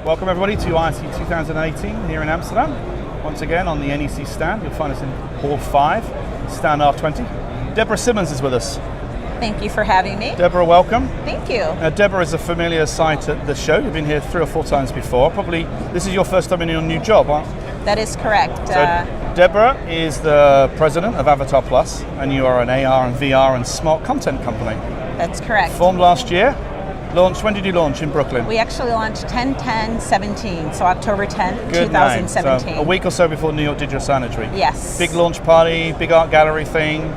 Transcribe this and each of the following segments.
Welcome everybody to ISE 2018 here in Amsterdam. Once again on the NEC stand, you'll find us in Hall 5, stand R20. Debra Simmons is with us. Thank you for having me. Debra, welcome. Thank you. Now, Debra is a familiar sight at the show. You've been here 3 or 4 times before. Probably this is your first time in your new job, huh? That is correct. So Debra is the president of Avatar Plus, and you are an AR and VR and smart content company. That's correct. Formed last year. Launched, when did you launch in Brooklyn? We actually launched 10/10/17, so October 10th, Good 2017. So a week or so before New York Digital Signage Week. Yes. Big launch party, big art gallery thing.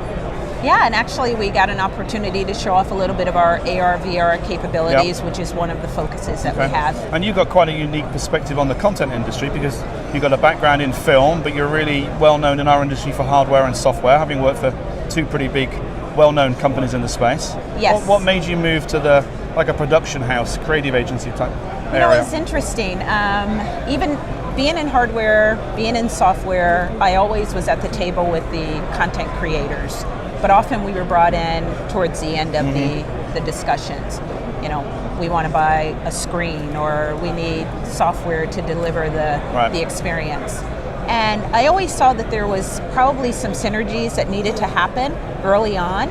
Yeah, and actually we got an opportunity to show off a little bit of our AR, VR capabilities, which is one of the focuses that we have. And you've got quite a unique perspective on the content industry because you've got a background in film, but you're really well known in our industry for hardware and software, having worked for 2 pretty big, well-known companies in the space. Yes. What made you move to the a production house, creative agency type area? You know, it's interesting. Even being in hardware, being in software, I always was at the table with the content creators. But often we were brought in towards the end of the discussions. You know, we want to buy a screen or we need software to deliver the experience. And I always saw that there was probably some synergies that needed to happen early on.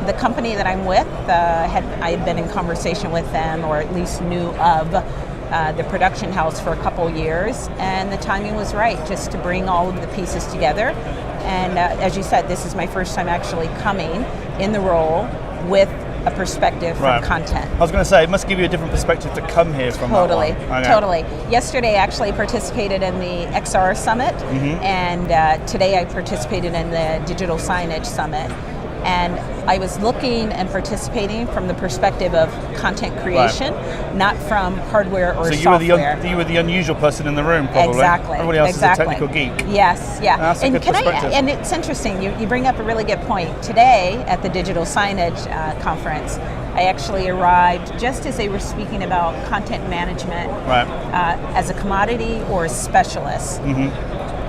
The company that I'm with, I had been in conversation with them, or at least knew of the production house for a couple years, and the timing was right just to bring all of the pieces together. And as you said, this is my first time actually coming in the role with a perspective from content. I was going to say, it must give you a different perspective to come here from Totally, that one. Okay. Totally. Yesterday I actually participated in the XR Summit, and today I participated in the Digital Signage Summit. And I was looking and participating from the perspective of content creation, not from hardware or software. So you were the unusual person in the room, probably. Exactly. Everybody else is a technical geek. Yes, yeah. That's a good perspective. And it's interesting, you bring up a really good point. Today at the Digital Signage Conference, I actually arrived just as they were speaking about content management as a commodity or a specialist.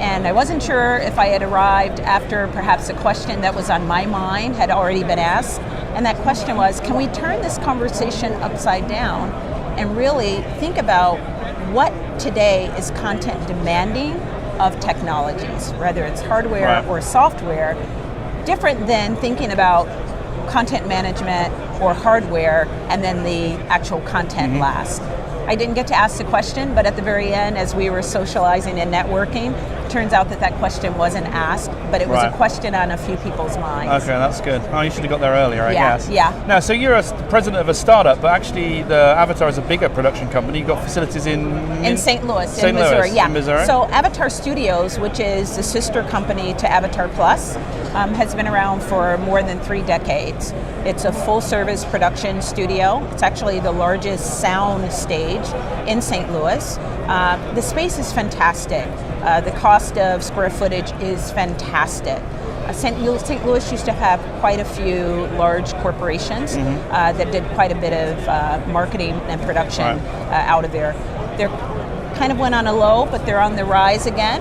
And I wasn't sure if I had arrived after perhaps a question that was on my mind had already been asked. And that question was, can we turn this conversation upside down and really think about what today is content demanding of technologies, whether it's hardware or software, different than thinking about content management or hardware and then the actual content last. I didn't get to ask the question, but at the very end, as we were socializing and networking, turns out that question wasn't asked, but it was a question on a few people's minds. Okay, that's good. Oh, you should have got there earlier, I guess. Yeah. Now, so you're a president of a startup, but actually the Avatar is a bigger production company. You've got facilities in St. Louis, in Missouri. In Missouri. So Avatar Studios, which is the sister company to Avatar Plus, has been around for more than 3 decades. It's a full-service production studio. It's actually the largest sound stage in St. Louis. The space is fantastic. The cost of square footage is fantastic. St. Louis used to have quite a few large corporations that did quite a bit of marketing and production out of there. They're kind of went on a low, but they're on the rise again.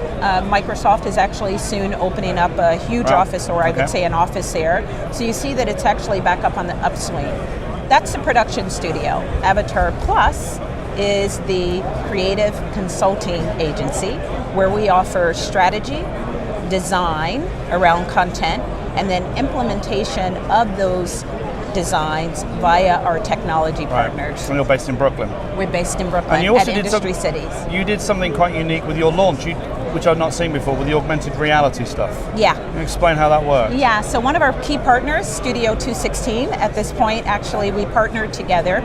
Microsoft is actually soon opening up a huge office, or I would say an office there. So you see that it's actually back up on the upswing. That's the production studio. Avatar Plus is the creative consulting agency where we offer strategy, design around content, and then implementation of those designs via our technology partners. And you're based in Brooklyn. We're based in Brooklyn at Industry Cities. You did something quite unique with your launch, which I've not seen before, with the augmented reality stuff. Yeah. Can you explain how that works? Yeah, so one of our key partners, Studio 216, at this point, actually, we partnered together.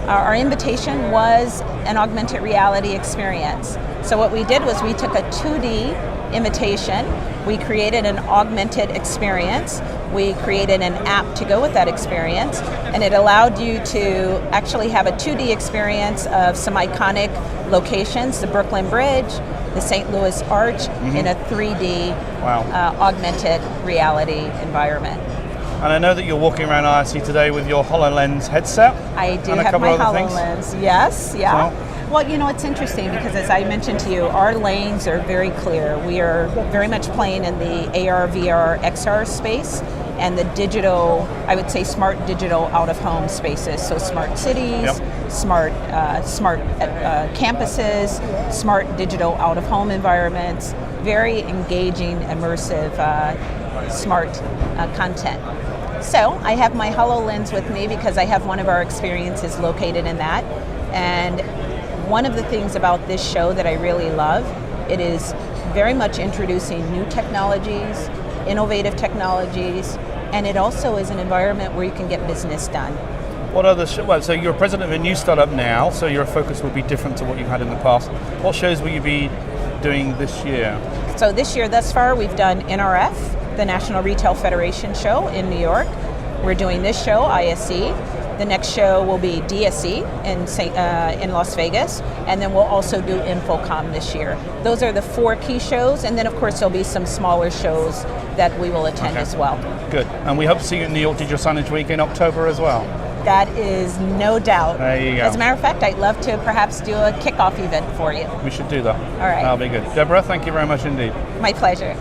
Our invitation was an augmented reality experience. So what we did was we took a 2D invitation, we created an augmented experience, we created an app to go with that experience, and it allowed you to actually have a 2D experience of some iconic locations, the Brooklyn Bridge, the St. Louis Arch, in a 3D augmented reality environment. And I know that you're walking around ISE today with your HoloLens headset. I do and have my HoloLens. Yes, yeah. So, well, you know, it's interesting because as I mentioned to you, our lanes are very clear. We are very much playing in the AR, VR, XR space and the digital, I would say smart digital out-of-home spaces. So smart cities, smart campuses, smart digital out-of-home environments, very engaging, immersive, smart content. So I have my HoloLens with me because I have one of our experiences located in that. And one of the things about this show that I really love, it is very much introducing new technologies, innovative technologies, and it also is an environment where you can get business done. What other so you're president of a new startup now, so your focus will be different to what you've had in the past. What shows will you be doing this year? So this year, thus far, we've done NRF, the National Retail Federation show in New York. We're doing this show, ISE. The next show will be DSE in Las Vegas, and then we'll also do InfoComm this year. Those are the 4 key shows, and then of course there'll be some smaller shows that we will attend as well. Good, and we hope to see you in New York Digital Signage Week in October as well. That is no doubt. There you go. As a matter of fact, I'd love to perhaps do a kickoff event for you. We should do that. All right. That'll be good. Debra, thank you very much indeed. My pleasure.